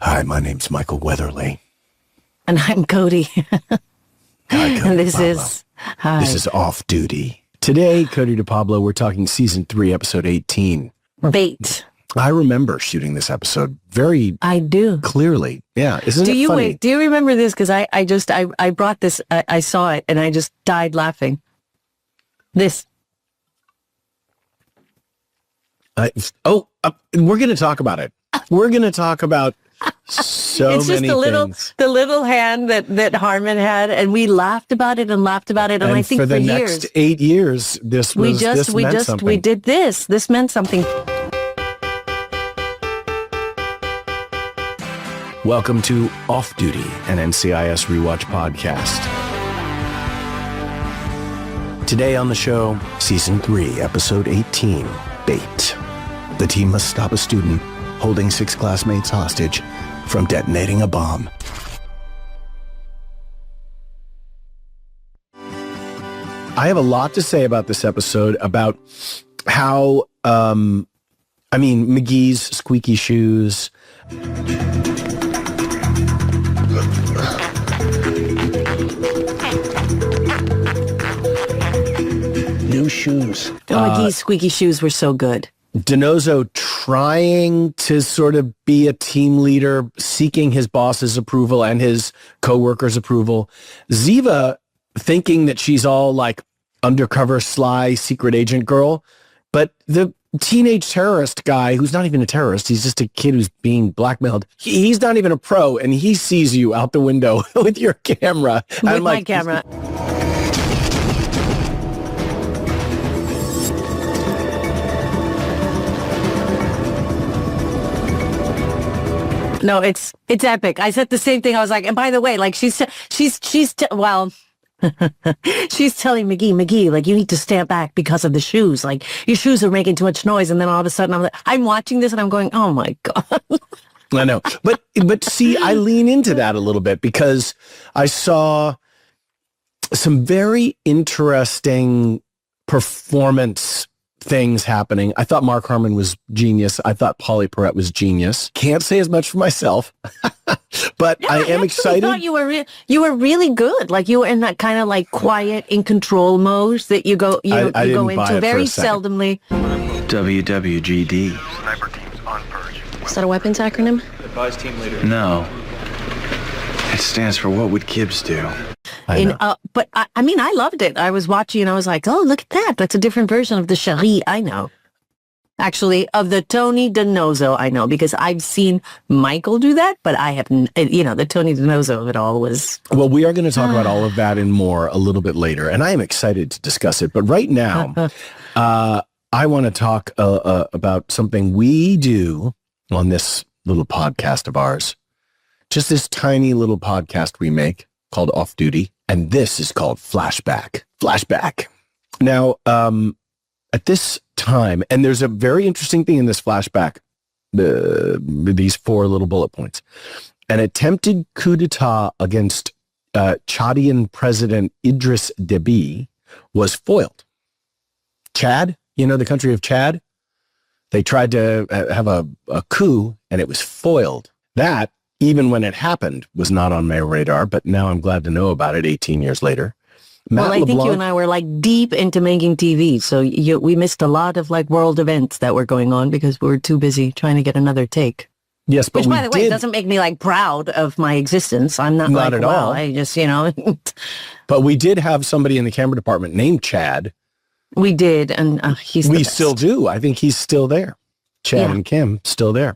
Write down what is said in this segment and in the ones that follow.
Hi, my name's Michael Weatherly. And I'm Cote. Hi, Cote And this Pablo. This is Off Duty. Today, Cote de Pablo, we're talking season 3, episode 18. Bait. I remember shooting this episode very I do. clearly. Yeah, isn't it funny? Wait, do you remember this? Because I brought this, I saw it, and I just died laughing. This. We're going to talk about it. We're going to talk about It's just things. the little hand that Harmon had, and we laughed about it, and and I think for the years, next 8 years, this meant something. we did this. This meant something. Welcome to Off Duty, an NCIS rewatch podcast. Today on the show, season 3, episode 18, Bait. The team must stop a student holding 6 classmates hostage from detonating a bomb. I have a lot to say about this episode, about how, McGee's squeaky shoes. New shoes. McGee's squeaky shoes were so good. DiNozzo trying to sort of be a team leader, seeking his boss's approval and his co-workers' approval. Ziva thinking that she's all like undercover, sly, secret agent girl. But the teenage terrorist guy, who's not even a terrorist, he's just a kid who's being blackmailed. He's not even a pro, and he sees you out the window with your camera. With my camera. No, it's epic. I said the same thing. I was like, and by the way, like she's telling McGee, like, you need to stand back because of the shoes. Like, your shoes are making too much noise. And then all of a sudden I'm watching this and I'm going, oh my God. I know. But see, I lean into that a little bit because I saw some very interesting performance things happening. I thought Mark Harmon was genius. I thought Polly Perrette was genius. Can't say as much for myself, but No, I am excited. I thought you were really good. Like, you were in that kind of like quiet, in control mode that you go into very seldomly. WWGD. Sniper teams on purge. Is that a weapons acronym? Advise team leader. No. It stands for what would Gibbs do? But I loved it. I was watching and I was like, oh, look at that. That's a different version of the Cherie I know. Actually, of the Tony DiNozzo I know, because I've seen Michael do that, but I haven't, the Tony DiNozzo of it all was... Well, we are going to talk about all of that and more a little bit later, and I am excited to discuss it. But right now, I want to talk about something we do on this little podcast of ours. Just this tiny little podcast we make called Off Duty. And this is called Flashback. Flashback. Now, at this time, and there's a very interesting thing in this flashback, these 4 little bullet points. An attempted coup d'etat against Chadian President Idris Deby was foiled. Chad, the country of Chad, they tried to have a coup, and it was foiled. That, even when it happened, was not on my radar, but now I'm glad to know about it 18 years later. I think you and I were like deep into making TV, so we missed a lot of like world events that were going on because we were too busy trying to get another take. Yes, but which, by the way, doesn't make me like proud of my existence. I'm not like, at well, all. I just, But we did have somebody in the camera department named Chad. We did, and he's the best. Still do. I think he's still there. Chad and Kim, still there.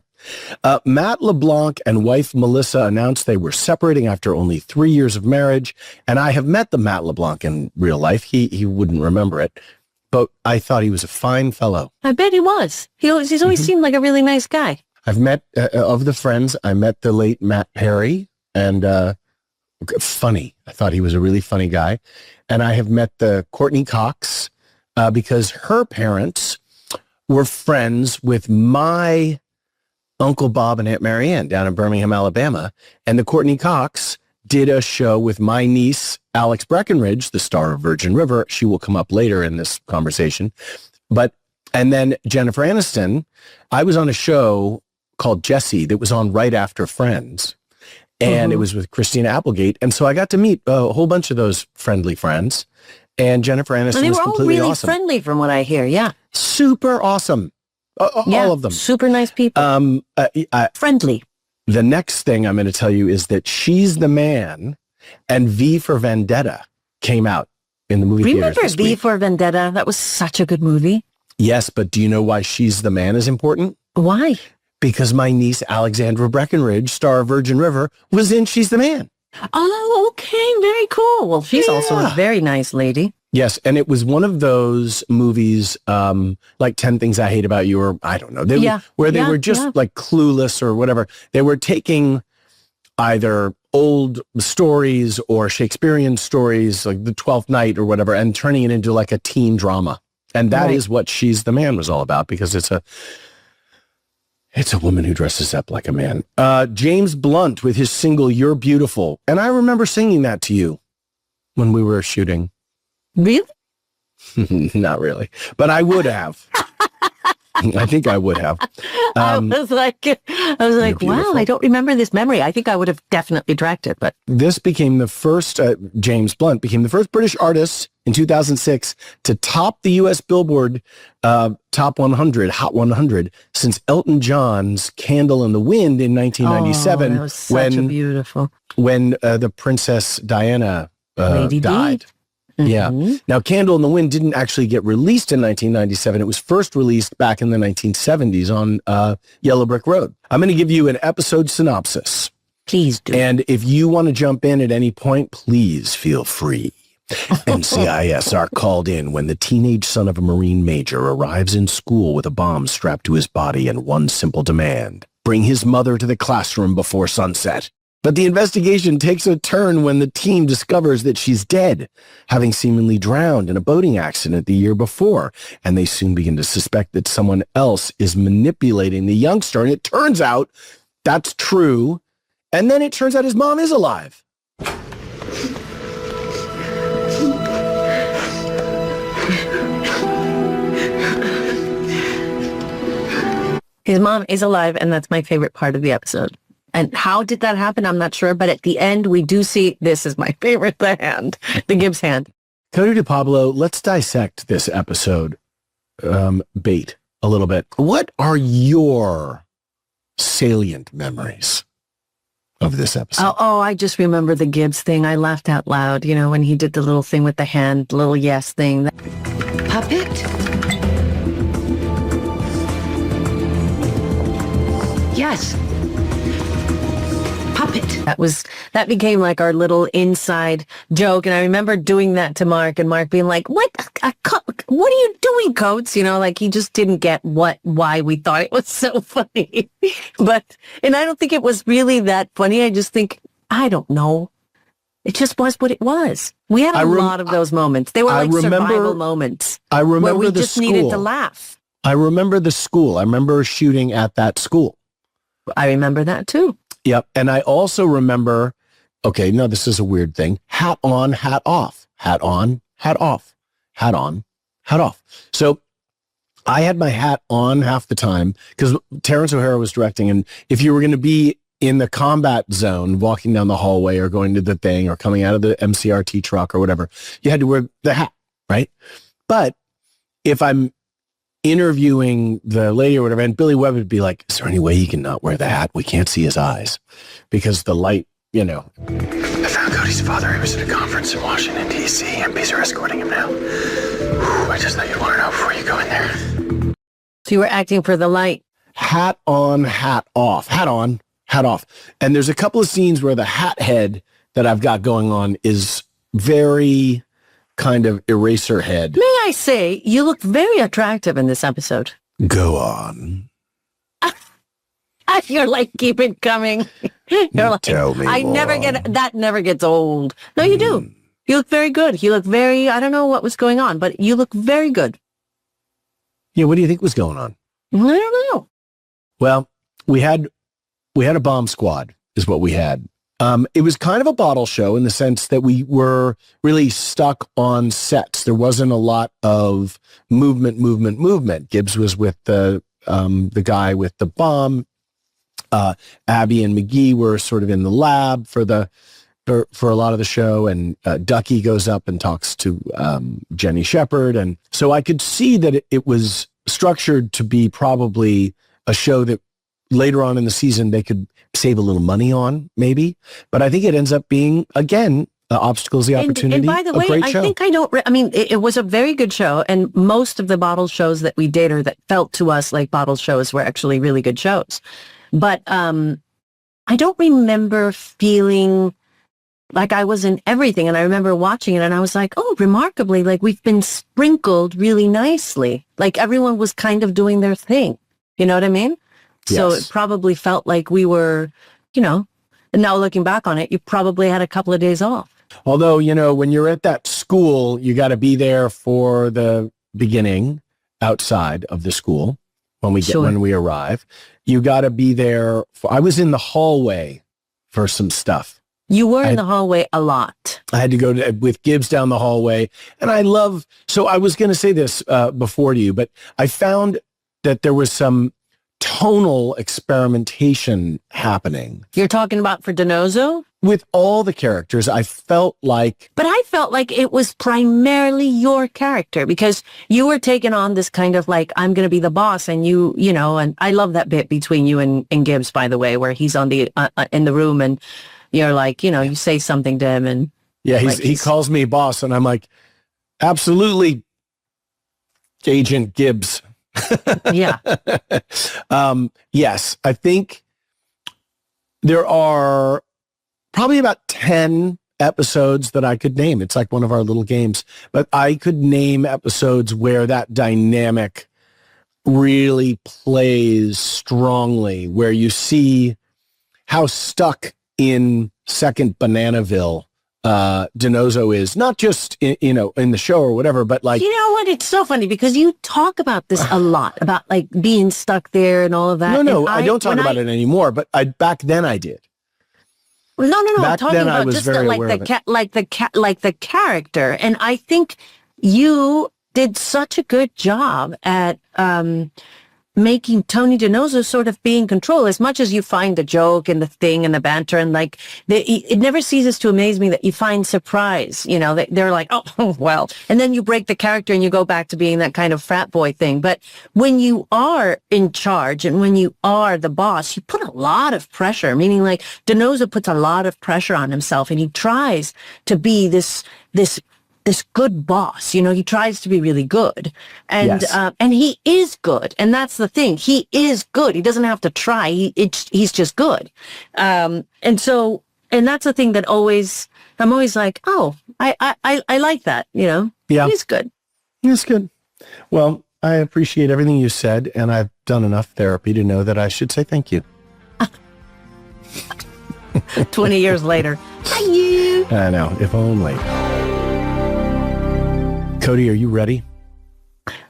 Matt LeBlanc and wife Melissa announced they were separating after only 3 years of marriage. And I have met the Matt LeBlanc in real life. He wouldn't remember it, but I thought he was a fine fellow. I bet he was. He's always seemed like a really nice guy. I've met, of the friends, I met the late Matt Perry, and funny. I thought he was a really funny guy. And I have met the Courtney Cox because her parents were friends with my Uncle Bob and Aunt Marianne down in Birmingham, Alabama. And the Courtney Cox did a show with my niece, Alex Breckenridge, the star of Virgin River. She will come up later in this conversation. And then Jennifer Aniston, I was on a show called Jessie that was on right after Friends. And it was with Christina Applegate. And so I got to meet a whole bunch of those friendly friends. And Jennifer Aniston And they was were all completely really awesome. friendly from what I hear. Yeah. Super awesome. Yeah, All of them. super nice people. Friendly. The next thing I'm going to tell you is that She's the Man and V for Vendetta came out in the movie theaters Remember this V week. for Vendetta? That was such a good movie. Yes, but do you know why She's the Man is important? Why? Because my niece, Alexandra Breckenridge, star of Virgin River, was in She's the Man. Oh, okay. Very cool. Well, she's also a Yeah. very nice lady. Yes, and it was one of those movies like 10 Things I Hate About You, or I don't know, where they were just like clueless or whatever. They were taking either old stories or Shakespearean stories, like The Twelfth Night or whatever, and turning it into like a teen drama. And that is what She's the Man was all about, because it's a woman who dresses up like a man. James Blunt with his single, You're Beautiful. And I remember singing that to you when we were shooting. Really? Not really, but I would have. I think I would have. I was like, wow, beautiful. I don't remember this memory. I think I would have definitely tracked it, but This became the first, James Blunt became the first British artist in 2006 to top the U.S. Billboard Top 100, Hot 100, since Elton John's Candle in the Wind in 1997, that was such a beautiful. when the Princess Diana Lady Di. died. Yeah. Now, Candle in the Wind didn't actually get released in 1997. It was first released back in the 1970s on Yellow Brick Road. I'm going to give you an episode synopsis. Please do. And if you want to jump in at any point, please feel free. NCIS are called in when the teenage son of a Marine major arrives in school with a bomb strapped to his body and one simple demand: bring his mother to the classroom before sunset. But the investigation takes a turn when the team discovers that she's dead, having seemingly drowned in a boating accident the year before. And they soon begin to suspect that someone else is manipulating the youngster. And it turns out that's true. And then it turns out his mom is alive. His mom is alive, and that's my favorite part of the episode. And how did that happen? I'm not sure. But at the end, we do see, this is my favorite, the hand, the Gibbs hand. Cote de Pablo, let's dissect this episode, Bait, a little bit. What are your salient memories of this episode? Oh, I just remember the Gibbs thing. I laughed out loud, when he did the little thing with the hand, little yes thing. Puppet? Yes. Puppet. That became like our little inside joke. And I remember doing that to Mark, and Mark being like, what are you doing, Coates? Like he just didn't get why we thought it was so funny. And I don't think it was really that funny. I just think, I don't know. It just was what it was. We had a lot of those moments. They were like survival moments. I remember where we the just school. needed to laugh. I remember the school. I remember shooting at that school. I remember that too. Yep. And I also remember, okay, no, this is a weird thing. Hat on, hat off. Hat on, hat off. Hat on, hat off. So I had my hat on half the time because Terrence O'Hara was directing. And if you were going to be in the combat zone, walking down the hallway or going to the thing or coming out of the MCRT truck or whatever, you had to wear the hat, right? But if I'm interviewing the lady or whatever, and Billy Webb would be like, is there any way he can not wear the hat? We can't see his eyes because the light, I found Cody's father. He was at a conference in Washington, D.C. MPs are escorting him now. Whew, I just thought you'd want to know before you go in there. So you were acting for the light. hat on, hat off, hat on, hat off. And there's a couple of scenes where the hat head that I've got going on is very kind of eraser head. May I say, you look very attractive in this episode. Go on. You're like, keep it coming. You're like, Tell me I more. that never gets old. No, you do. You look very good. You look very, I don't know what was going on, but you look very good. Yeah, what do you think was going on? I don't know. Well, we had a bomb squad is what we had. It was kind of a bottle show in the sense that we were really stuck on sets. There wasn't a lot of movement. Gibbs was with the guy with the bomb. Abby and McGee were sort of in the lab for a lot of the show, and Ducky goes up and talks to Jenny Shepard, and so I could see that it was structured to be probably a show that later on in the season they could save a little money on, maybe. But I think it ends up being, again, Obstacles, the Opportunity. And by the way, I think it was a very good show, and most of the bottle shows that we did or that felt to us like bottle shows were actually really good shows. But I don't remember feeling like I was in everything. And I remember watching it and I was like, oh, remarkably, like we've been sprinkled really nicely. Like everyone was kind of doing their thing. You know what I mean? So Yes. it probably felt like we were, and now looking back on it, you probably had a couple of days off. Although, when you're at that school, you got to be there for the beginning outside of the school when we arrive. You got to be there. I was in the hallway for some stuff. You were in the hallway a lot. I had to go with Gibbs down the hallway. And I was going to say this before to you, but I found that there was some tonal experimentation happening. You're talking about for DiNozzo? With all the characters, I felt like... But I felt like it was primarily your character because you were taking on this kind of like, I'm going to be the boss, and and I love that bit between you and Gibbs, by the way, where he's on the in the room and you're like, you say something to him and... Yeah, he calls me boss and I'm like, absolutely, Agent Gibbs. Yeah. Yes, I think there are probably about 10 episodes that I could name. It's like one of our little games, but I could name episodes where that dynamic really plays strongly, where you see how stuck in Second Bananaville DiNozzo is, not just in the show or whatever, but like, you know what? It's so funny because you talk about this a lot about like being stuck there and all of that. No, I don't talk about it anymore, but back then I did. No. Back I'm talking then I about was just very like aware of it. like the character, and I think you did such a good job at making Tony DiNozzo sort of be in control. As much as you find the joke and the thing and the banter, and like it never ceases to amaze me that you find surprise. They're like, oh well, and then you break the character and you go back to being that kind of frat boy thing. But when you are in charge and when you are the boss, you put a lot of pressure. Meaning, like DiNozzo puts a lot of pressure on himself, and he tries to be this good boss. He tries to be really good. And Yes. and he is good. And that's the thing. He is good. He doesn't have to try. He's just good. And that's the thing that I'm always like, oh, I like that, Yeah. He's good. That's good. Well, I appreciate everything you said, and I've done enough therapy to know that I should say thank you. 20 years later. Thank you. I know, if only. Cody, are you ready?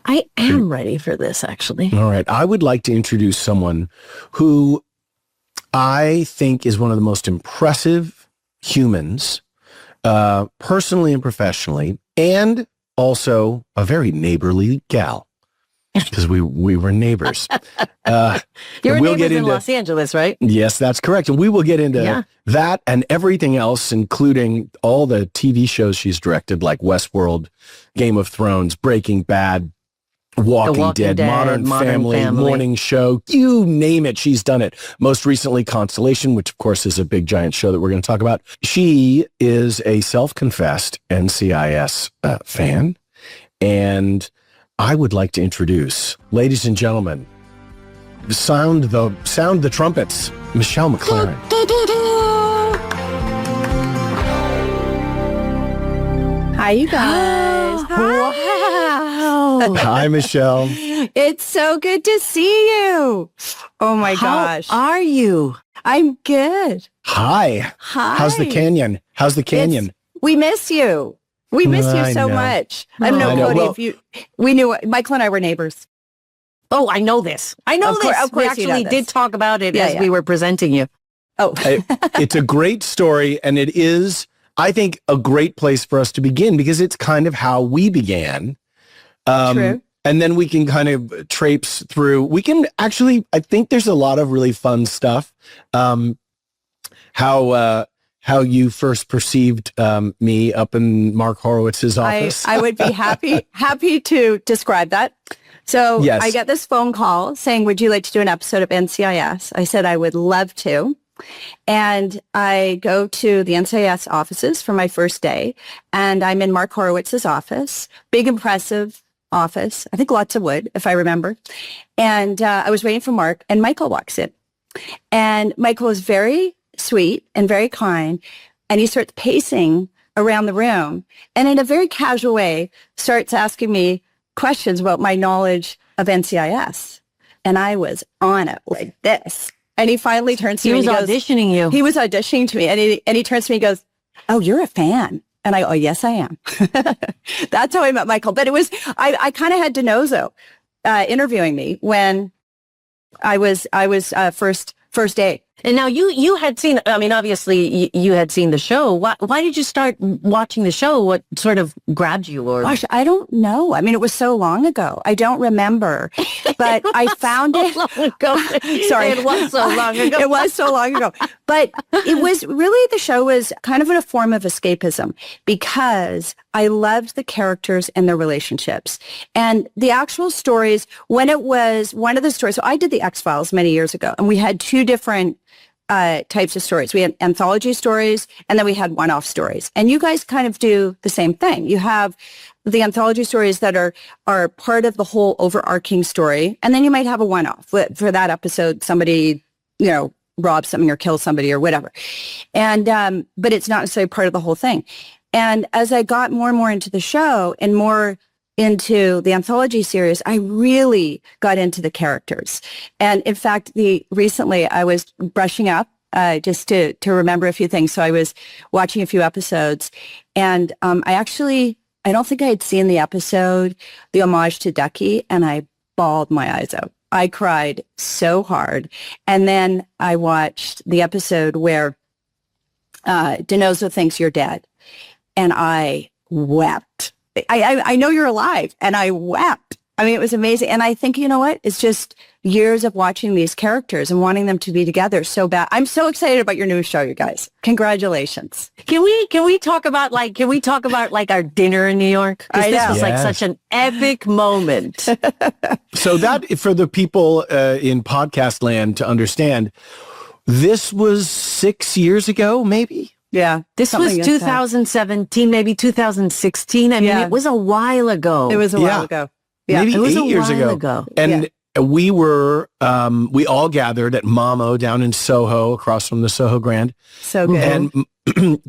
I am ready for this, actually. All right. I would like to introduce someone who I think is one of the most impressive humans, personally and professionally, and also a very neighborly gal, because we were neighbors. You're we'll neighbors in Los Angeles, right? Yes, that's correct. And we will get into that and everything else, including all the TV shows she's directed, like Westworld, Game of Thrones, Breaking Bad, Walking Dead, Modern Family, Morning Show, you name it, she's done it. Most recently, Constellation, which of course is a big giant show that we're going to talk about. She is a self-confessed NCIS fan, and I would like to introduce, ladies and gentlemen, sound the trumpets, Michelle MacLaren. Hi, you guys. Wow. Hi, Michelle. It's so good to see you. Oh my gosh. How are you? I'm good. Hi. Hi. How's the canyon? We miss you. We miss you I so know. much. I don't know, I know. Cody, Well- we knew, Michael and I were neighbors. Oh, I know this. I know Of this. course- of We course you know actually this. did talk about it Yeah, as yeah. we were presenting you. Oh, It's a great story, and it is, I think, a great place for us to begin because it's kind of how we began. True. and then we can kind of traipse through. We can actually, I think there's a lot of really fun stuff. How you first perceived me up in Mark Horowitz's office. I would be happy to describe that. So Yes. I get this phone call saying, would you like to do an episode of NCIS? I said I would love to. And I go to the NCIS offices for my first day, and I'm in Mark Horowitz's office, big, impressive office. I think lots of wood, if I remember. And I was waiting for Mark, and Michael walks in. And Michael is very sweet and very kind, and he starts pacing around the room, and in a very casual way starts asking me questions about my knowledge of NCIS. And I was on it like this. And he finally turns to me. He was auditioning you. He was auditioning to me, and he turns to me and goes, "Oh, you're a fan." And I go, "Oh, yes, I am." That's how I met Michael. But it was, I kind of had DiNozzo interviewing me when I was first day. And now you had seen, I mean, obviously you had seen the show. Why did you start watching the show? What sort of grabbed you? Or Gosh, I don't know. I mean, it was so long ago. I don't remember, but I found it. long ago. Sorry. It was so long ago. It was so long ago. But it was really, the show was kind of in a form of escapism because I loved the characters and their relationships. And the actual stories, when it was one of the stories, so I did the X-Files many years ago, and we had two different types of stories. We had anthology stories, and then we had one-off stories. And you guys kind of do the same thing. You have the anthology stories that are part of the whole overarching story, and then you might have a one-off. For that episode, somebody, robs something or kills somebody or whatever. And but it's not necessarily part of the whole thing. And as I got more and more into the show and more into the anthology series, I really got into the characters. And in fact, recently I was brushing up just to remember a few things. So I was watching a few episodes, and I don't think I had seen the episode, the homage to Ducky, and I bawled my eyes out. I cried so hard. And then I watched the episode where DiNozzo thinks you're dead, and I wept. I know you're alive, and I wept. I mean, it was amazing. And I think, you know what? It's just years of watching these characters and wanting them to be together so bad. I'm so excited about your new show, you guys. Congratulations. Can we talk about our dinner in New York? 'Cause I this know. was like Yes. such an epic moment. So that, for the people in podcast land to understand, this was 6 years ago, maybe? Yeah. This was something like that. 2017, maybe 2016. I mean, Yeah. it was a while ago. It was a Yeah. while ago. Yeah. Maybe It was 8 a years while ago. ago. And we were, we all gathered at Mamo down in Soho, across from the Soho Grand. So good. And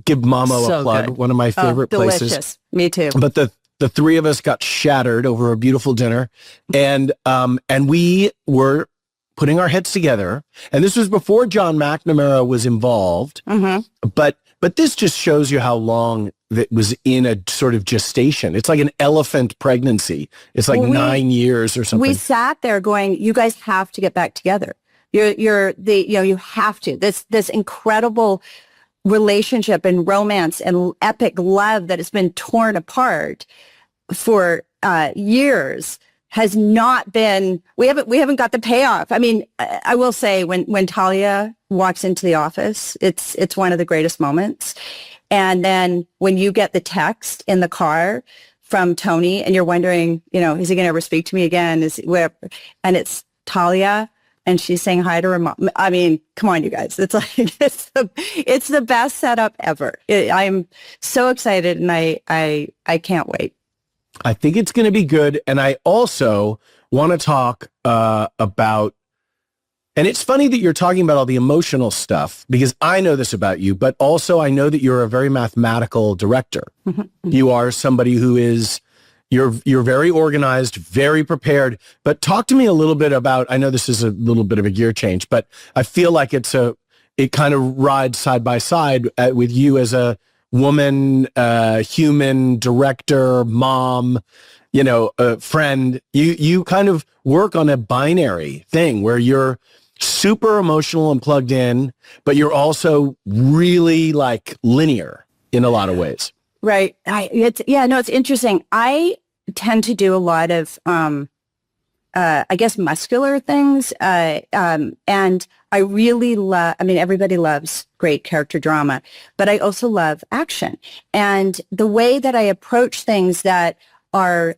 give Mamo So a plug, good. one of my favorite delicious. places. Me too. But the three of us got shattered over a beautiful dinner, and we were putting our heads together. And this was before John McNamara was involved. Mm-hmm. But this just shows you how long that was in a sort of gestation. It's like an elephant pregnancy. It's like Well, 9 years or something. We sat there going, you guys have to get back together. You have to. This incredible relationship and romance and epic love that has been torn apart for years has not been, we haven't got the payoff. I mean, I will say when Talia walks into the office, it's one of the greatest moments. And then when you get the text in the car from Tony and you're wondering, is he going to ever speak to me again? And it's Talia and she's saying hi to her mom. I mean, come on, you guys. It's like, it's the best setup ever. I'm so excited, and I can't wait. I think it's going to be good. And I also want to talk about, and it's funny that you're talking about all the emotional stuff, because I know this about you, but also I know that you're a very mathematical director. You are somebody who is, you're very organized, very prepared. But talk to me a little bit about, I know this is a little bit of a gear change, but I feel like it kind of rides side by side with you as a woman, human, director, mom, friend. You kind of work on a binary thing where you're super emotional and plugged in, but you're also really like linear in a lot of ways. Right. It's interesting. I tend to do a lot of, I guess, muscular things. And I really love, I mean, everybody loves great character drama, but I also love action. And the way that I approach things that are,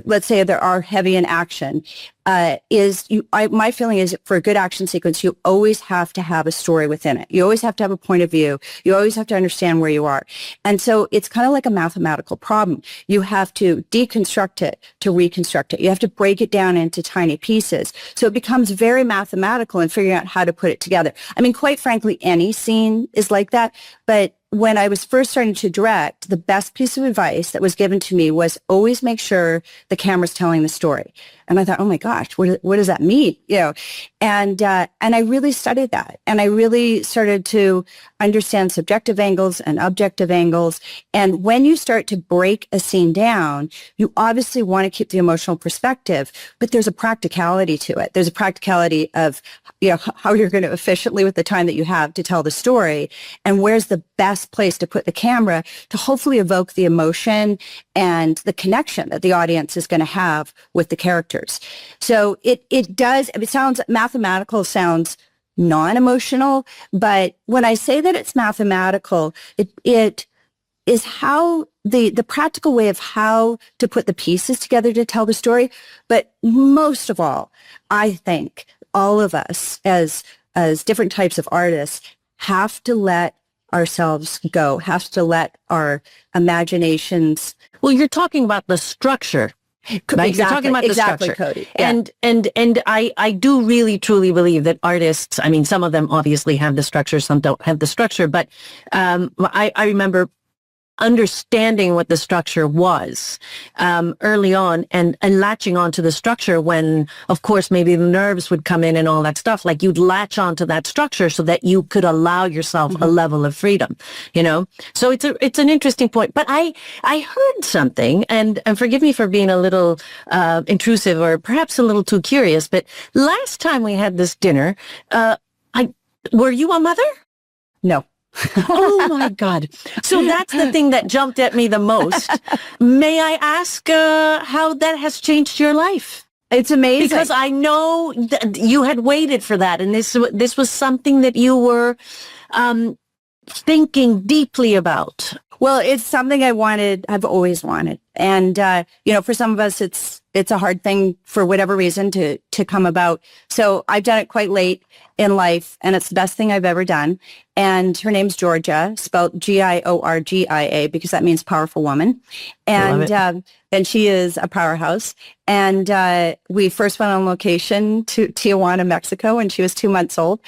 let's say there are heavy in action, my feeling is for a good action sequence, you always have to have a story within it. You always have to have a point of view. You always have to understand where you are. And so it's kind of like a mathematical problem. You have to deconstruct it to reconstruct it. You have to break it down into tiny pieces. So it becomes very mathematical in figuring out how to put it together. I mean, quite frankly, any scene is like that. But when I was first starting to direct, the best piece of advice that was given to me was always make sure the camera's telling the story. And I thought, oh my gosh, what does that mean? You know, and I really studied that, and I really started to understand subjective angles and objective angles. And when you start to break a scene down, you obviously want to keep the emotional perspective, but there's a practicality to it. There's a practicality of, you know, how you're going to efficiently with the time that you have to tell the story, and where's the best place to put the camera to hopefully evoke the emotion and the connection that the audience is going to have with the characters. So it does, it sounds mathematical, sounds non-emotional, but when I say that it's mathematical, it is how the practical way of how to put the pieces together to tell the story. But most of all, I think all of us as different types of artists have to let ourselves go, have to let our imaginations. Well, you're talking about the structure. Right? You're talking about the structure. Cody. Yeah. And I do really truly believe that artists, I mean, some of them obviously have the structure, some don't have the structure, but I remember understanding what the structure was early on and latching onto the structure when, of course, maybe the nerves would come in and all that stuff. Like you'd latch onto that structure so that you could allow yourself a level of freedom, you know? So it's an interesting point. But I heard something, and forgive me for being a little intrusive or perhaps a little too curious, but last time we had this dinner, were you a mother? No. Oh my God. So that's the thing that jumped at me the most. May I ask how that has changed your life? It's amazing. Because I know you had waited for that, and this was something that you were thinking deeply about. Well, it's something I've always wanted. And, you know, for some of us, it's a hard thing for whatever reason to come about. So I've done it quite late in life, and it's the best thing I've ever done. And her name's Georgia, spelled Giorgia, because that means powerful woman. And she is a powerhouse. And we first went on location to Tijuana, Mexico, and she was 2 months old.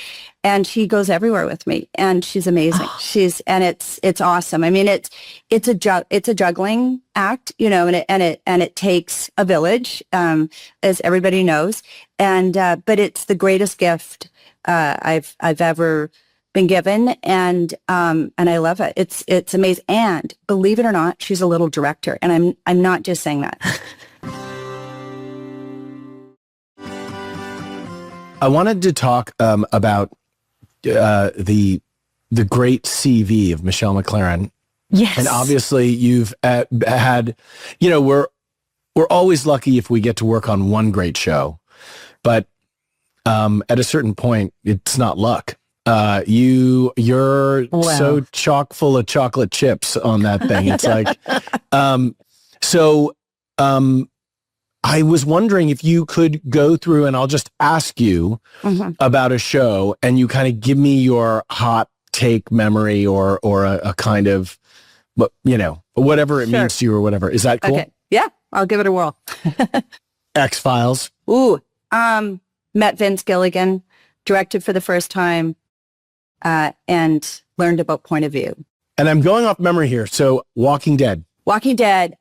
And she goes everywhere with me, and she's amazing. It's awesome. I mean, it's a juggling act, you know, and it takes a village, as everybody knows. And but it's the greatest gift I've ever been given, and I love it. It's amazing. And believe it or not, she's a little director, and I'm not just saying that. I wanted to talk about the great CV of Michelle MacLaren. Yes. And obviously you've had, you know, we're always lucky if we get to work on one great show, but at a certain point, it's not luck. You're so chock full of chocolate chips on that thing. It's like, I was wondering if you could go through, and I'll just ask you about a show, and you kind of give me your hot take memory or a kind of, you know, whatever it means to you or whatever. Is that cool? Okay. Yeah, I'll give it a whirl. X-Files. Ooh, met Vince Gilligan, directed for the first time, and learned about point of view. And I'm going off memory here. So Walking Dead. Walking Dead.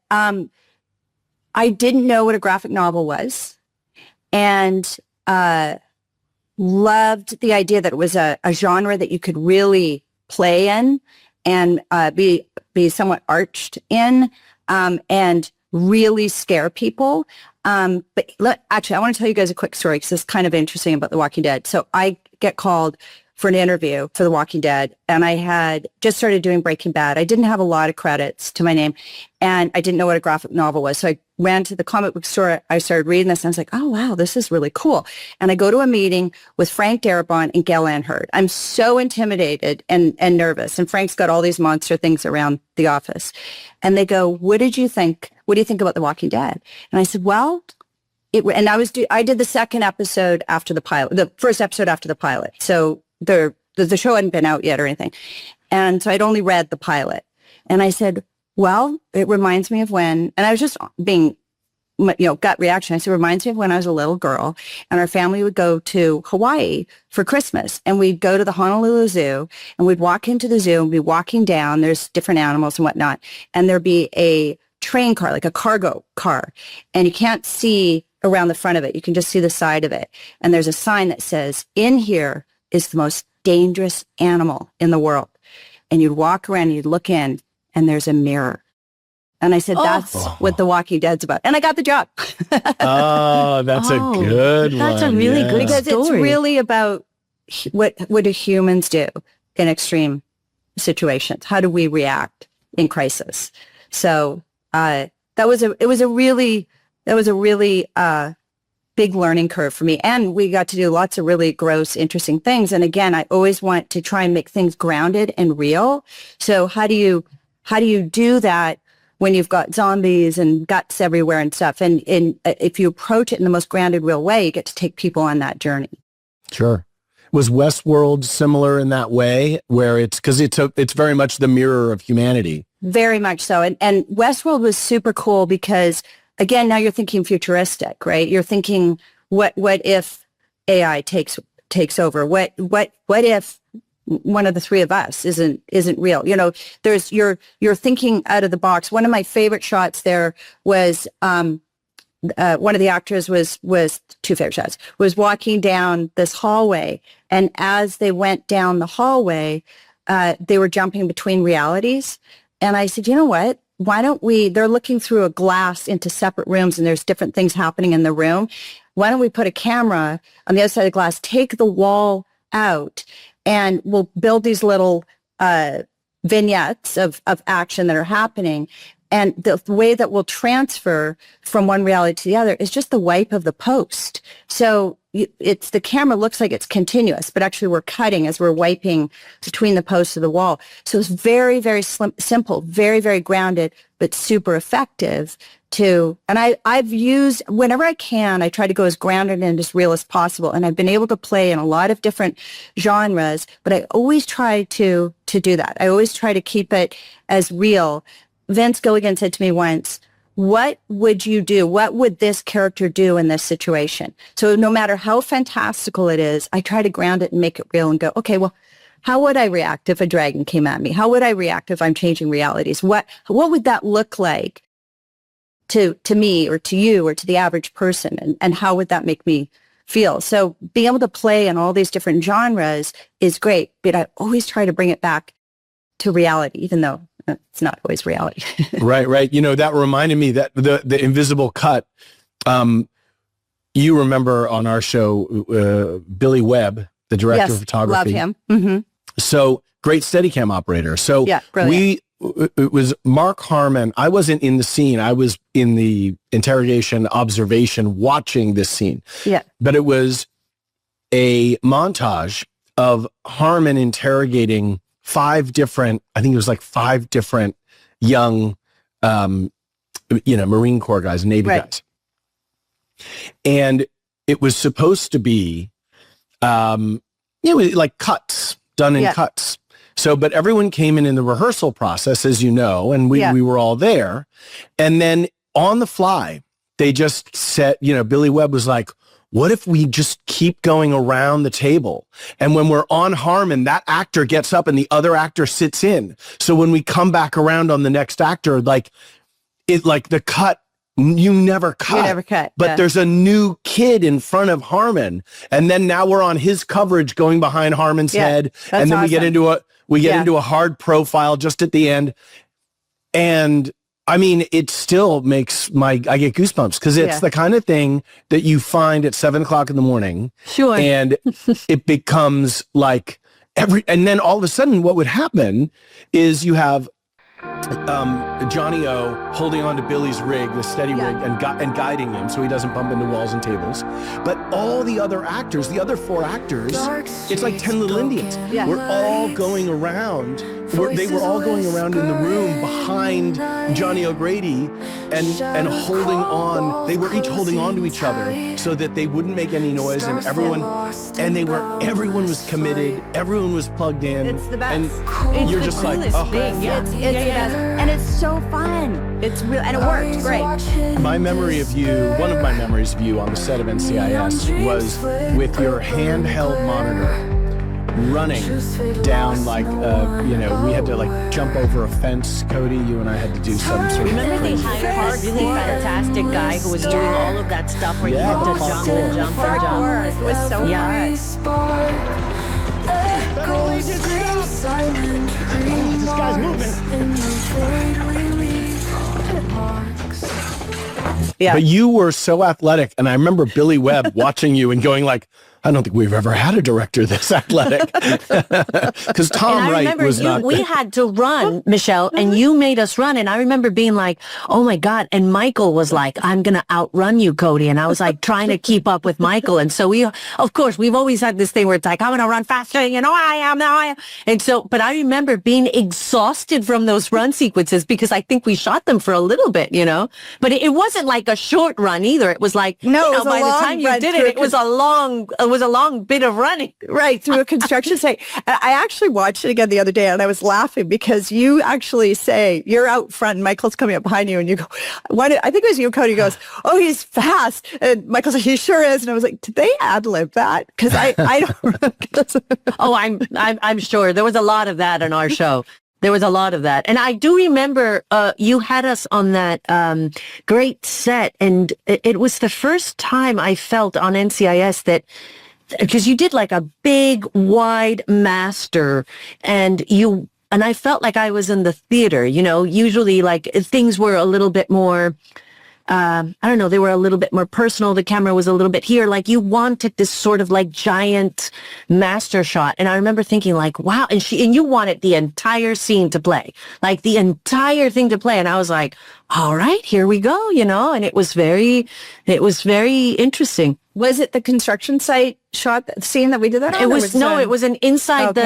I didn't know what a graphic novel was, and loved the idea that it was a genre that you could really play in and be somewhat arched in, and really scare people. But actually, I want to tell you guys a quick story because it's kind of interesting about The Walking Dead. So I get called for an interview for The Walking Dead, and I had just started doing Breaking Bad. I didn't have a lot of credits to my name, and I didn't know what a graphic novel was. So I ran to the comic book store. I started reading this, and I was like, oh, wow, this is really cool. And I go to a meeting with Frank Darabont and Gail Ann Hurd. I'm so intimidated and nervous. And Frank's got all these monster things around the office. And they go, what did you think? What do you think about The Walking Dead? And I said, well, I did the second episode after the pilot, the first episode after the pilot. So the show hadn't been out yet or anything. And so I'd only read the pilot. And I said, well, it reminds me of when, and I was just being, gut reaction. I said, it reminds me of when I was a little girl and our family would go to Hawaii for Christmas, and we'd go to the Honolulu Zoo, and we'd walk into the zoo and be walking down. There's different animals and whatnot. And there'd be a train car, like a cargo car, and you can't see around the front of it. You can just see the side of it. And there's a sign that says, in here is the most dangerous animal in the world. And you'd walk around and you'd look in, and there's a mirror. And I said, that's what The Walking Dead's about. And I got the job. Oh, that's a good one. That's a really good Because story. it's really about what do humans do in extreme situations? How do we react in crisis? So that was a really big learning curve for me. And we got to do lots of really gross, interesting things. And again, I always want to try and make things grounded and real. So how do you do that when you've got zombies and guts everywhere and stuff? And if you approach it in the most grounded, real way, you get to take people on that journey. Sure. Was Westworld similar in that way, where it's very much the mirror of humanity? Very much so. And Westworld was super cool because, again, now you're thinking futuristic, right? You're thinking, what if AI takes over? What if one of the three of us isn't real? You're thinking out of the box. One of my favorite shots there was one of the actors was two favorite shots, was walking down this hallway, and as they went down the hallway, they were jumping between realities. And I said, you know what? Why don't they're looking through a glass into separate rooms, and there's different things happening in the room. Why don't we put a camera on the other side of the glass, take the wall out, and we'll build these little vignettes of action that are happening. And the way that we'll transfer from one reality to the other is just the wipe of the post. So the camera looks like it's continuous, but actually we're cutting as we're wiping between the posts of the wall. So it's very, very simple, very, very grounded, but super effective and I've used, whenever I can, I try to go as grounded and as real as possible. And I've been able to play in a lot of different genres, but I always try to do that. I always try to keep it as real. Vince Gilligan said to me once, what would you do? What would this character do in this situation? So no matter how fantastical it is, I try to ground it and make it real and go, okay, well, how would I react if a dragon came at me? How would I react if I'm changing realities? What would that look like to me or to you or to the average person? And how would that make me feel? So being able to play in all these different genres is great, but I always try to bring it back to reality, even though it's not always reality. Right. That reminded me that the invisible cut, you remember on our show, Billy Webb, the director of photography. Love him. Mm-hmm. So great Steadicam operator. So yeah, brilliant. It was Mark Harmon. I wasn't in the scene. I was in the interrogation observation watching this scene. Yeah. But it was a montage of Harmon interrogating five different young, Marine Corps guys, Navy guys. And it was supposed to be, like cuts, done in cuts. So, but everyone came in the rehearsal process, as you know, and we were all there. And then on the fly, they just said, Billy Webb was like, what if we just keep going around the table? And when we're on Harmon, that actor gets up and the other actor sits in. So when we come back around on the next actor, the cut, you never cut. But there's a new kid in front of Harmon. And then now we're on his coverage going behind Harmon's head. And then awesome. we get into a hard profile just at the end. And I mean, it still makes I get goosebumps because it's the kind of thing that you find at 7:00 in the morning. Sure. And it becomes like and then all of a sudden what would happen is you have Johnny O holding on to Billy's rig, the steady rig, and guiding him so he doesn't bump into walls and tables. But all the other actors, the other 4 actors, it's like 10 Little Indians. Yeah. We're all going around. They were all going around in the room behind Johnny O'Grady and holding on. They were each holding on to each other so that they wouldn't make any noise, and everyone was committed. Everyone was plugged in. It's the best. And you're just like, oh. thing. Yeah. It's the best. And it's so fun. It's real, and it worked great. My memory of you, one of my memories of you on the set of NCIS was with your handheld monitor running down like, we had to like jump over a fence. Cody, you and I had to do some sort of Remember they crazy. hired a really fantastic guy who was doing all of that stuff where you had to jump and jump and jump. It was so Yeah. fun. This guy's moving. Yeah. But you were so athletic, and I remember Billy Webb watching you and going like, I don't think we've ever had a director this athletic. Because Tom And I Wright remember was not. we had to run, Michelle, and you made us run. And I remember being like, oh my God. And Michael was like, I'm going to outrun you, Cody. And I was like trying to keep up with Michael. And so of course, we've always had this thing where it's like, I'm going to run faster. I am now. And so, but I remember being exhausted from those run sequences because I think we shot them for a little bit, but it wasn't like a short run either. It was like, No, it was a by the long time you run did through it was a long bit of running. Right, through a construction site. And I actually watched it again the other day, and I was laughing because you actually say, you're out front and Michael's coming up behind you, and you go, I think it was you, Cody, goes, oh, he's fast. And Michael's like, he sure is. And I was like, did they ad-lib that? Because I don't. Oh, I'm sure there was a lot of that in our show. There was a lot of that. And I do remember you had us on that great set, and it was the first time I felt on NCIS that, because you did like a big, wide master, and I felt like I was in the theater, usually like things were a little bit more, I don't know, they were a little bit more personal. The camera was a little bit here. Like you wanted this sort of like giant master shot. And I remember thinking like, wow. And you wanted the entire scene to play, like the entire thing to play. And I was like, all right, here we go, and it was very interesting. Was it the construction site shot scene that we did that on? It was it was an inside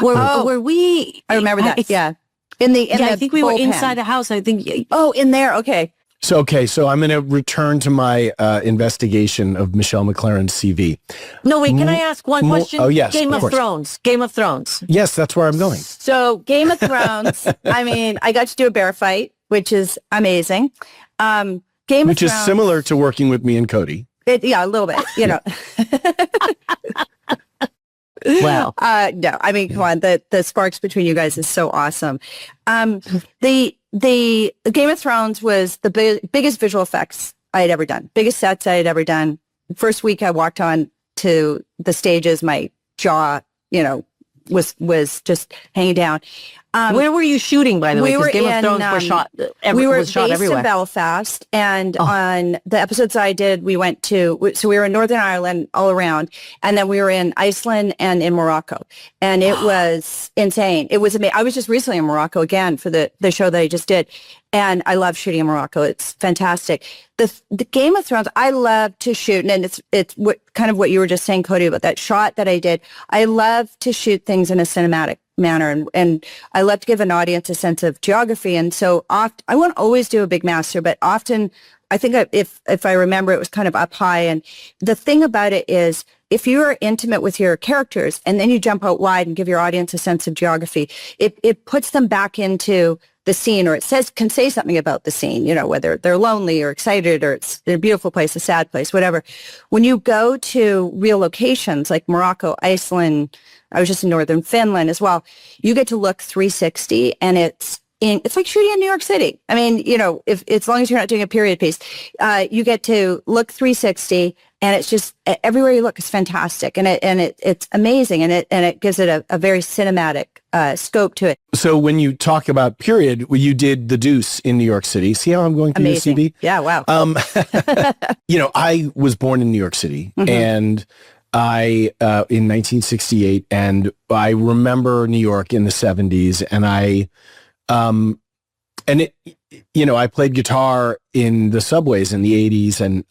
where we. I remember that. Yeah. I think we were inside the house. I think. Oh, in there. Okay. So I'm going to return to my investigation of Michelle MacLaren's CV. No, wait, can I ask one question? Oh, yes. Game of course. Thrones. Yes, that's where I'm going. So Game of Thrones, I got to do a bear fight, which is amazing. Which is similar to working with me and Cody. Yeah, a little bit, Wow. No, come on. The sparks between you guys is so awesome. The Game of Thrones was the biggest visual effects I had ever done, biggest sets I had ever done. First week I walked on to the stages, my jaw, was just hanging down. Where were you shooting, by the way? Because Game of Thrones was shot everywhere. Based in Belfast, and on the episodes I did, we went to, so we were in Northern Ireland all around, and then we were in Iceland and in Morocco, and it was insane. It was amazing. I was just recently in Morocco again for the show that I just did, and I love shooting in Morocco. It's fantastic. The Game of Thrones, I love to shoot, and it's kind of what you were just saying, Cody, about that shot that I did. I love to shoot things in a cinematic manner, and I love to give an audience a sense of geography. And so often, I won't always do a big master, but often I think if I remember, it was kind of up high. And the thing about it is, if you are intimate with your characters and then you jump out wide and give your audience a sense of geography, it puts them back into the scene, or it can say something about the scene, whether they're lonely or excited, or it's a beautiful place, a sad place, whatever. When you go to real locations like Morocco, Iceland, I was just in northern Finland as well, you get to look 360, and it's like shooting in New York City. If as long as you're not doing a period piece, you get to look 360, and it's just everywhere you look is fantastic, and it's amazing, and it gives it a very cinematic scope to it. So when you talk about period, you did The Deuce in New York City. See how I'm going through Amazing. the CV? Yeah, wow. I was born in New York City, and in 1968, and I remember New York in the 70s, and I played guitar in the subways in the 80s, and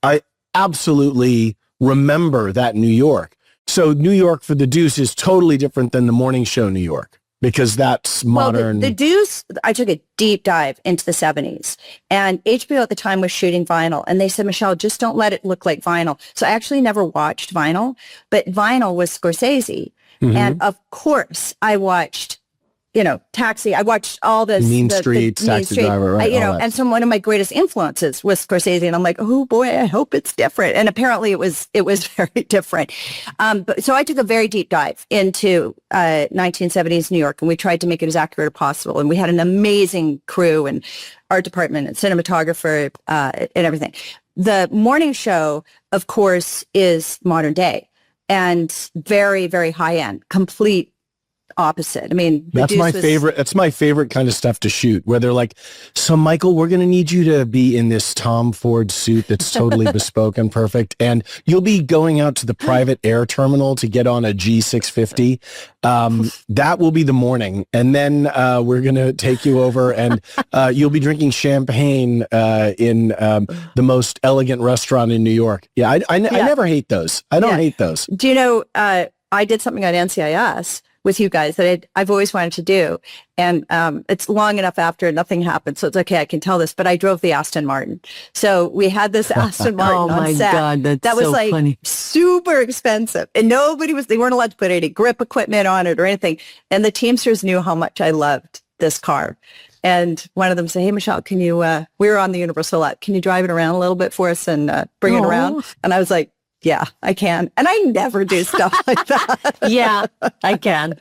I absolutely remember that New York. So New York for the Deuce is totally different than the morning show New York, because that's modern. Well, the Deuce, I took a deep dive into the 70s, and HBO at the time was shooting vinyl, and they said, Michelle, just don't let it look like vinyl. So I actually never watched vinyl, but vinyl was Scorsese. Mm-hmm. And of course I watched, Taxi. I watched all this. Mean Streets, Taxi Driver, right? And so one of my greatest influences was Scorsese, and I'm like, oh boy, I hope it's different. And apparently it was very different. So I took a very deep dive into 1970s New York, and we tried to make it as accurate as possible. And we had an amazing crew and art department and cinematographer and everything. The morning show, of course, is modern day and very, very high end, complete opposite. I mean, that's my favorite. That's my favorite kind of stuff to shoot, where they're like, so Michael, we're going to need you to be in this Tom Ford suit that's totally bespoke and perfect. And you'll be going out to the private air terminal to get on a G650. That will be the morning. And then we're going to take you over, and you'll be drinking champagne in the most elegant restaurant in New York. Yeah. I never hate those. I don't hate those. Do you know, I did something on NCIS with you guys that I've always wanted to do. And it's long enough after nothing happened, so it's okay, I can tell this, but I drove the Aston Martin. So we had this Aston Martin on set. Oh my God, that was so like funny. Super expensive. And they weren't allowed to put any grip equipment on it or anything. And the Teamsters knew how much I loved this car. And one of them said, hey, Michelle, can you, we were on the Universal lot, can you drive it around a little bit for us and bring it around? And I was like, yeah, I can. And I never do stuff like that. Yeah, I can.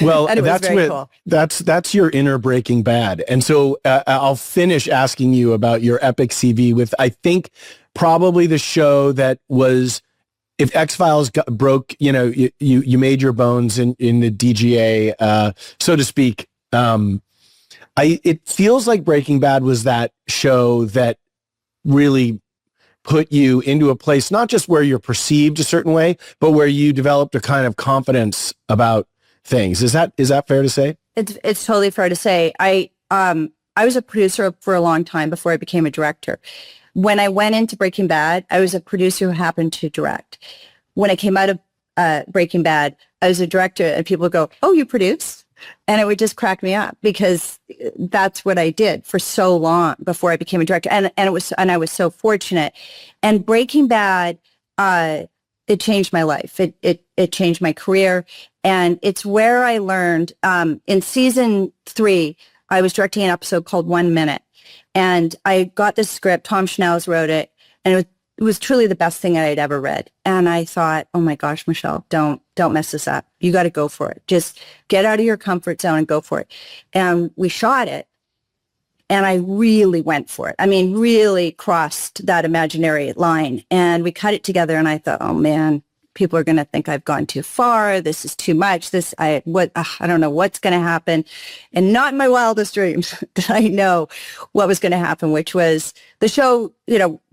Well, cool. That's your inner Breaking Bad. And so I'll finish asking you about your epic CV with, I think, probably the show that was, if X-Files broke, you made your bones in the DGA, so to speak. It feels like Breaking Bad was that show that really put you into a place, not just where you're perceived a certain way, but where you developed a kind of confidence about things. Is that fair to say? It's totally fair to say. I was a producer for a long time before I became a director. When I went into Breaking Bad, I was a producer who happened to direct. When I came out of Breaking Bad, I was a director, and people would go, oh, you produce? And it would just crack me up, because that's what I did for so long before I became a director. And I was so fortunate. And Breaking Bad, it changed my life. It changed my career. And it's where I learned, in season 3, I was directing an episode called 1 Minute. And I got this script, Tom Schnells wrote it, and it was truly the best thing that I'd ever read. And I thought, oh my gosh, Michelle, don't mess this up. You got to go for it. Just get out of your comfort zone and go for it. And we shot it, and I really went for it. I mean, really crossed that imaginary line. And we cut it together, and I thought, oh man, people are going to think I've gone too far. This is too much. I don't know what's going to happen. And not in my wildest dreams did I know what was going to happen, which was the show,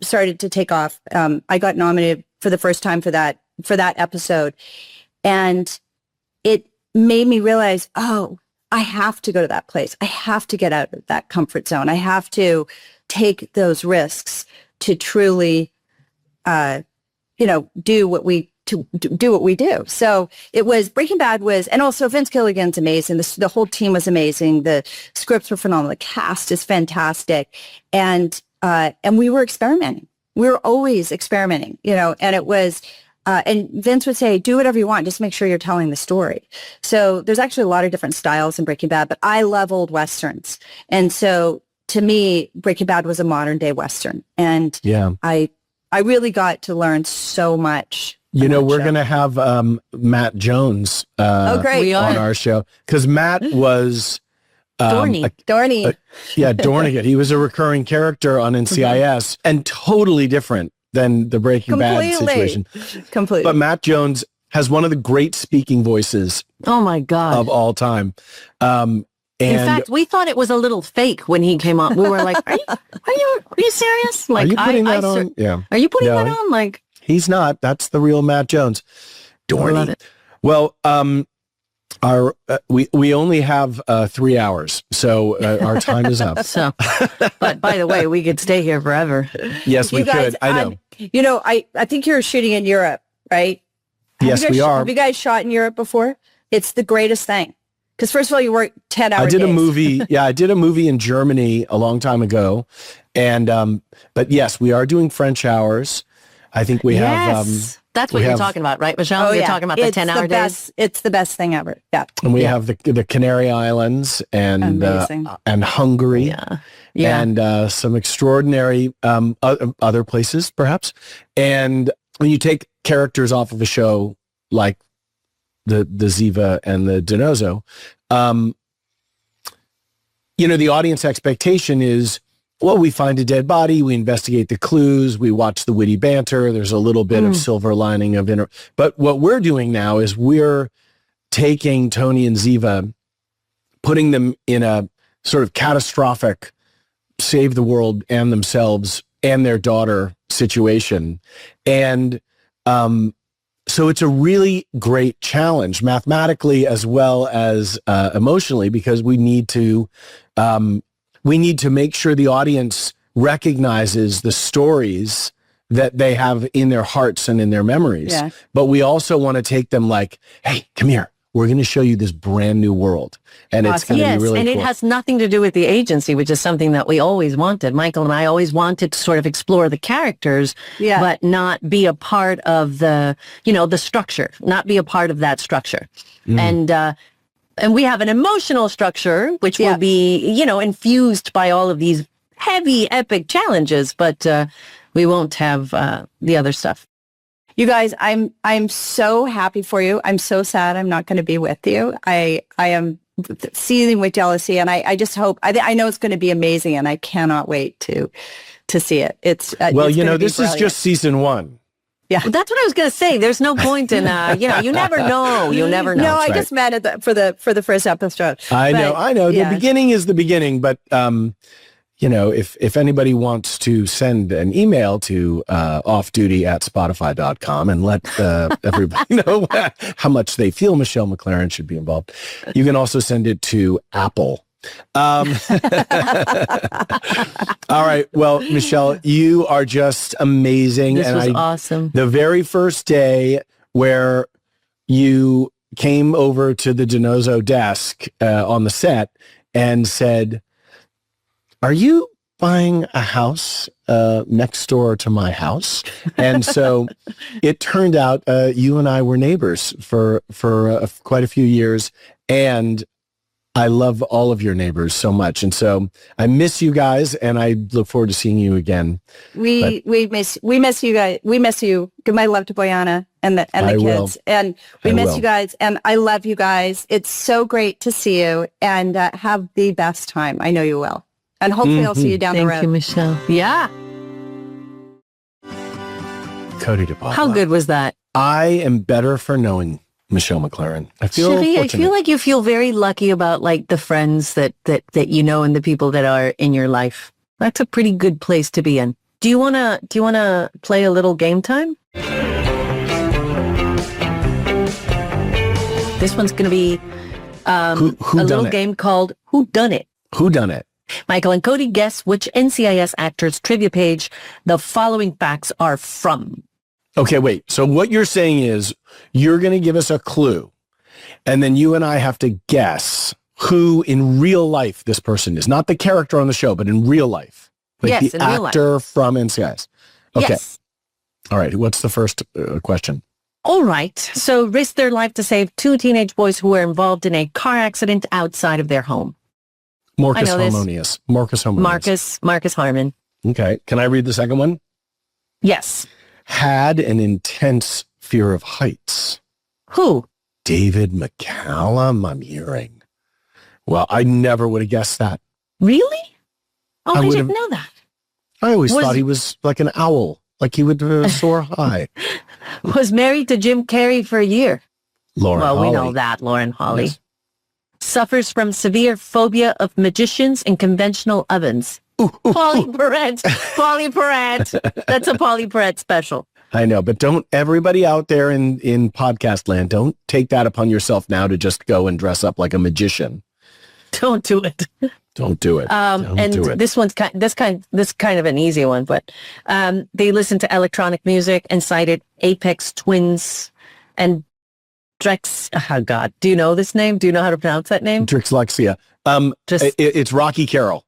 started to take off. I got nominated for the first time for that episode. And it made me realize, oh, I have to go to that place. I have to get out of that comfort zone. I have to take those risks to truly, do what we do. So it was, Breaking Bad was, and also Vince Gilligan's amazing. The whole team was amazing. The scripts were phenomenal. The cast is fantastic. And we were experimenting. We were always experimenting, and it was, and Vince would say, do whatever you want, just make sure you're telling the story. So there's actually a lot of different styles in Breaking Bad, but I love old Westerns. And so to me, Breaking Bad was a modern day Western. And yeah, I really got to learn so much. We're going to have Matt Jones great. On our show, because Matt was Dorney. Dornigan. He was a recurring character on NCIS and totally different than the Breaking Bad situation. Completely. But Matt Jones has one of the great speaking voices. Oh my God. Of all time. In fact, we thought it was a little fake when he came on. We were like, are you serious? Like, are you putting that on? Yeah. Are you putting that on? Like, He's not. That's the real Matt Jones. Dorny. Love it. Well, we only have 3 hours, so our time is up. So, but by the way, we could stay here forever. Yes, we You guys, could. I know. I think you're shooting in Europe, right? Yes, we are. Have you guys shot in Europe before? It's the greatest thing. Because first of all, you work 10-hour I did days. a movie. Yeah, I did a movie in Germany a long time ago, and but yes, we are doing French hours. I think we have. That's what you're talking about, right, Michelle? You're talking about the 10-hour days. It's the best thing ever. Yeah. And we have the Canary Islands and Hungary, and some extraordinary other places, perhaps. And when you take characters off of a show like the Ziva and the Donoso, the audience expectation is, well, we find a dead body, we investigate the clues, we watch the witty banter, there's a little bit of silver lining of but what we're doing now is we're taking Tony and Ziva, putting them in a sort of catastrophic save the world and themselves and their daughter situation. And so it's a really great challenge mathematically as well as emotionally, because we need to make sure the audience recognizes the stories that they have in their hearts and in their memories. Yeah. But we also want to take them like, hey, come here. We're going to show you this brand new world. And it's going to be really and cool. it has nothing to do with the agency, which is something that we always wanted. Michael and I always wanted to sort of explore the characters, but not be a part of the structure, not be a part of that structure. And we have an emotional structure, which will be, infused by all of these heavy, epic challenges, but we won't have the other stuff. You guys, I'm so happy for you. I'm so sad I'm not going to be with you. I am seething with jealousy, and I just hope, I know it's going to be amazing, and I cannot wait to see it. It's this is just season 1. Yeah, well, that's what I was going to say. There's no point in, you never know. You never know. No, I just meant it for the first episode. I know. The beginning is the beginning, but if anybody wants to send an email to offduty@spotify.com and let everybody know how much they feel Michelle MacLaren should be involved, you can also send it to Apple. All right. Well, Michelle, you are just amazing. This was awesome. The very first day where you came over to the Donoso desk on the set and said, are you buying a house next door to my house? And so it turned out you and I were neighbors for quite a few years, and I love all of your neighbors so much. And so I miss you guys, and I look forward to seeing you again. We miss you guys. We miss you. Give my love to Boyana and the kids. Will. And we miss you guys, and I love you guys. It's so great to see you, and have the best time. I know you will. And hopefully I'll see you down the road. Thank you, Michelle. Yeah. Cote de Bois. How good was that? I am better for knowing Michelle MacLaren. I feel Cherie, I fortunate. feel like you feel very lucky about like the friends that you know and the people that are in your life. That's a pretty good place to be in. Do you wanna play a little game time? This one's gonna be a little game called Who Done It? Who done it? Michael and Cote guess which NCIS actor's trivia page the following facts are from. Okay, wait. So what you're saying is you're going to give us a clue, and then you and I have to guess who in real life this person is. Not the character on the show, but in real life. Like Yes, the in real actor from NCIS. Okay. Yes. All right. What's the first question? All right. So risked their life to save 2 teenage boys who were involved in a car accident outside of their home. Marcus I know this. Harmonious. Marcus Harmonious. Marcus Harmon. Okay. Can I read the second one? Yes. Had an intense fear of heights. Who? David McCallum, I'm hearing. Well, I never would have guessed that. Really? Oh, I I would've- didn't know that. I always Was- thought he was like an owl, like he would soar high. Was married to Jim Carrey for a year. Lauren Well, we know Holly. that, Lauren Holly. Yes. Suffers from severe phobia of magicians and conventional ovens. Polly Perrette. Polly Perrette. That's a Polly Perrette special. I know, but don't everybody out there in podcast land, don't take that upon yourself now to just go and dress up like a magician. Don't do it. Don't do it. Don't do it. This one's kind of an easy one, but they listened to electronic music and cited Apex Twins and Drex. Oh God, do you know this name? Do you know how to pronounce that name? Drixlexia. It's Rocky Carroll.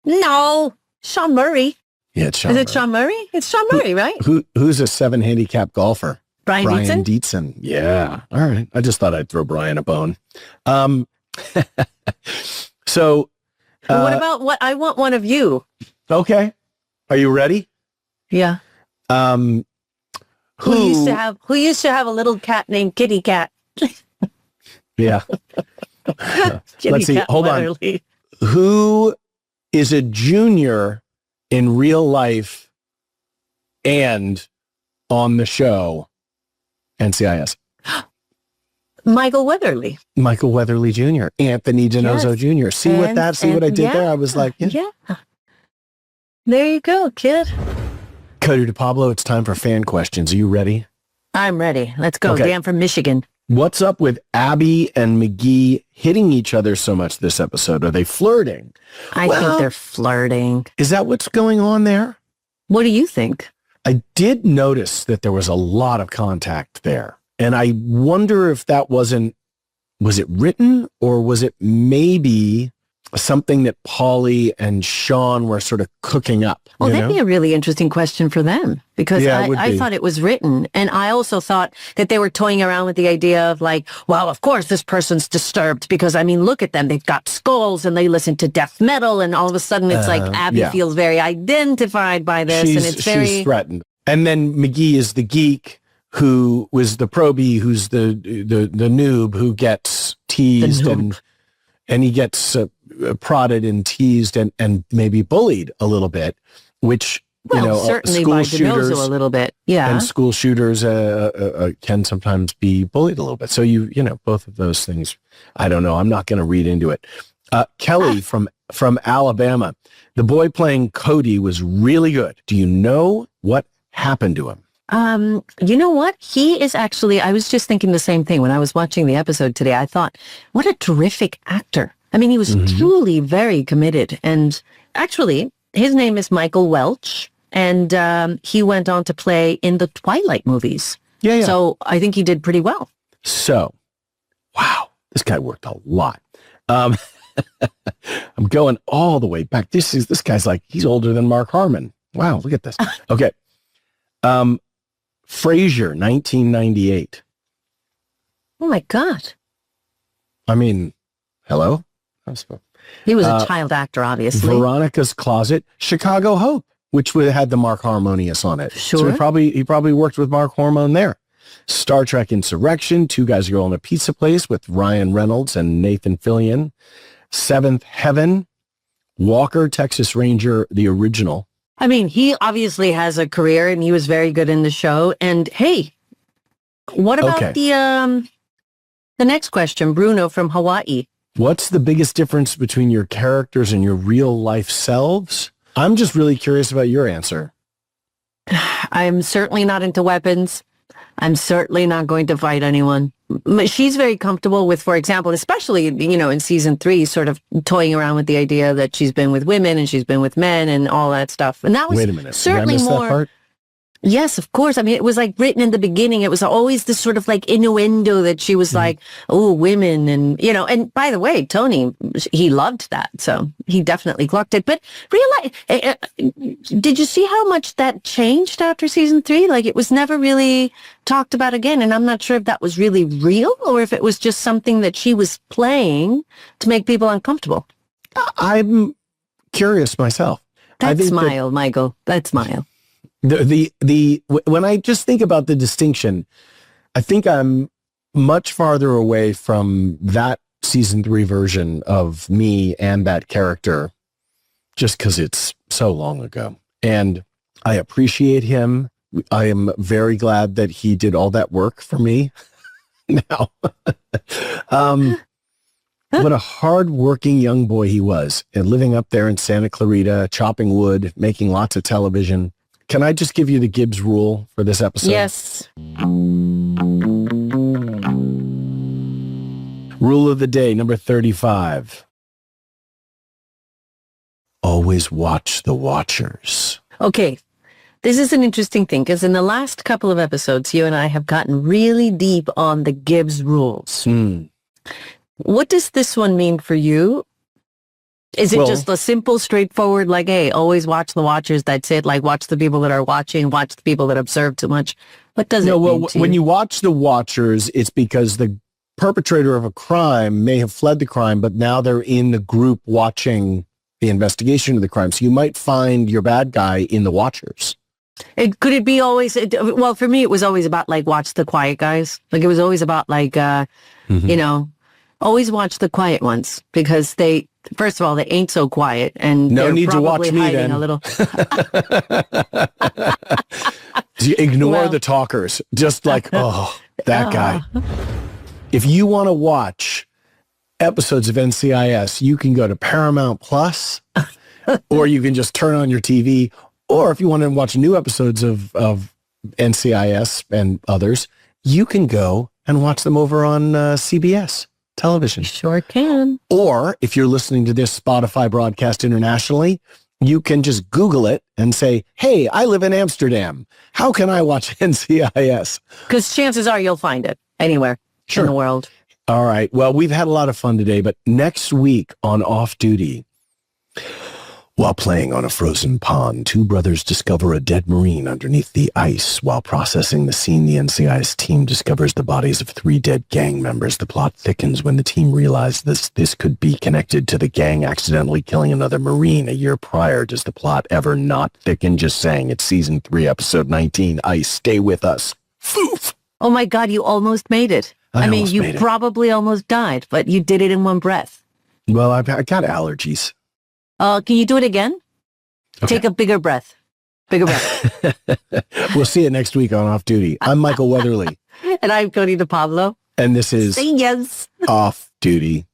No, Sean Murray. Yeah, it's Sean. Is Murray. it Sean Murray? It's Sean Murray, right? Who's a 7 handicap golfer? Brian Dietzen. Yeah. All right. I just thought I'd throw Brian a bone. So, what about what I want one of you? Okay. Are you ready? Yeah. Who used to have a little cat named Kitty Cat? Yeah. Let's see. Cat Hold Weatherly. on. Who is a junior in real life and on the show NCIS? Michael Weatherly. Michael Weatherly Jr. Anthony DiNozzo Jr. See what I did there? I was like, yeah. There you go, kid. Cody DePablo, it's time for fan questions. Are you ready? I'm ready. Let's go. Okay. Dan from Michigan. What's up with Abby and McGee hitting each other so much this episode? Are they flirting? I think they're flirting. Is that what's going on there? What do you think? I did notice that there was a lot of contact there. And I wonder if that was it written or was it maybe something that Paulie and Sean were sort of cooking up? Well, that'd be a really interesting question for them because I thought it was written. And I also thought that they were toying around with the idea of like, well, of course, this person's disturbed because, I mean, look at them. They've got skulls and they listen to death metal. And all of a sudden it's like Abby feels very identified by this. She's threatened. And then McGee is the geek who was the probie, who's the noob who gets teased and he gets prodded and teased and maybe bullied a little bit, which, certainly by DiNozzo a little bit. Yeah. And school shooters can sometimes be bullied a little bit. So both of those things, I don't know. I'm not going to read into it. Kelly from Alabama, the boy playing Cody was really good. Do you know what happened to him? You know what? He is actually, I was just thinking the same thing when I was watching the episode today. I thought, what a terrific actor. I mean, he was truly very committed. And actually, his name is Michael Welch. And he went on to play in the Twilight movies. Yeah. So I think he did pretty well. So, wow, this guy worked a lot. I'm going all the way back. This guy's like, he's older than Mark Harmon. Wow, look at this. Okay. Frasier, 1998. Oh my God. I mean, hello? He was a child actor, obviously. Veronica's Closet, Chicago Hope, which had the Mark Harmonious on it. Sure. So he probably worked with Mark Harmon there. Star Trek Insurrection, Two Guys, a Girl in a Pizza Place with Ryan Reynolds and Nathan Fillion. Seventh Heaven, Walker, Texas Ranger, the original. I mean, he obviously has a career and he was very good in the show. And hey, what about the next question, Bruno from Hawaii? What's the biggest difference between your characters and your real life selves? I'm just really curious about your answer. I'm certainly not into weapons. I'm certainly not going to fight anyone. She's very comfortable with, for example, especially, in season 3, sort of toying around with the idea that she's been with women and she's been with men and all that stuff. And that was certainly more. That part? Yes, of course. I mean, it was like written in the beginning. It was always this sort of like innuendo that she was like, oh, women. And, and by the way, Tony, he loved that. So he definitely clocked it. But did you see how much that changed after season 3? Like it was never really talked about again. And I'm not sure if that was really real or if it was just something that she was playing to make people uncomfortable. I'm curious myself. That smile, Michael. That smile. When I just think about the distinction, I think I'm much farther away from that season 3 version of me and that character just because it's so long ago. And I appreciate him. I am very glad that he did all that work for me. Now, what a hardworking young boy he was, and living up there in Santa Clarita, chopping wood, making lots of television. can I just give you the Gibbs rule for this episode? Yes. Rule of the day, number 35. Always watch the watchers. Okay. This is an interesting thing because in the last couple of episodes, you and I have gotten really deep on the Gibbs rules. What does this one mean for you? Is it just a simple, straightforward, like, hey, always watch the watchers, that's it? Like, watch the people that are watching, watch the people that observe too much? What does it mean to when you? you watch the watchers, it's because the perpetrator of a crime may have fled the crime, but now they're in the group watching the investigation of the crime. So you might find your bad guy in the watchers. Could it be always, well, for me, it was always about, like, watch the quiet guys. Like, it was always about, like, you know, always watch the quiet ones because they, first of all, they ain't so quiet. And No they're need to watch probably me hiding then. a little. You ignore Well- the talkers. Just like, oh, that guy. If you want to watch episodes of NCIS, you can go to Paramount Plus, or you can just turn on your TV. Or if you want to watch new episodes of NCIS and others, you can go and watch them over on CBS television. Sure can. Or if you're listening to this Spotify broadcast internationally, you can just Google it and say, hey, I live in Amsterdam. How can I watch NCIS? Because chances are you'll find it anywhere in the world. All right. Well, we've had a lot of fun today, but next week on Off Duty, while playing on a frozen pond, two brothers discover a dead Marine underneath the ice. While processing the scene, the NCIS team discovers the bodies of 3 dead gang members. The plot thickens when the team realizes this could be connected to the gang accidentally killing another Marine a year prior. Does the plot ever not thicken? Just saying. It's season 3, episode 19. Ice. Stay with us. Foof. Oh my God, you almost made it. I mean, almost you made it. probably almost died, but you did it in one breath. Well, I got allergies. Can you do it again? Okay. Take a bigger breath. Bigger breath. We'll see you next week on Off Duty. I'm Michael Weatherly, And I'm Cody DePablo. and this is Say yes. Off Duty.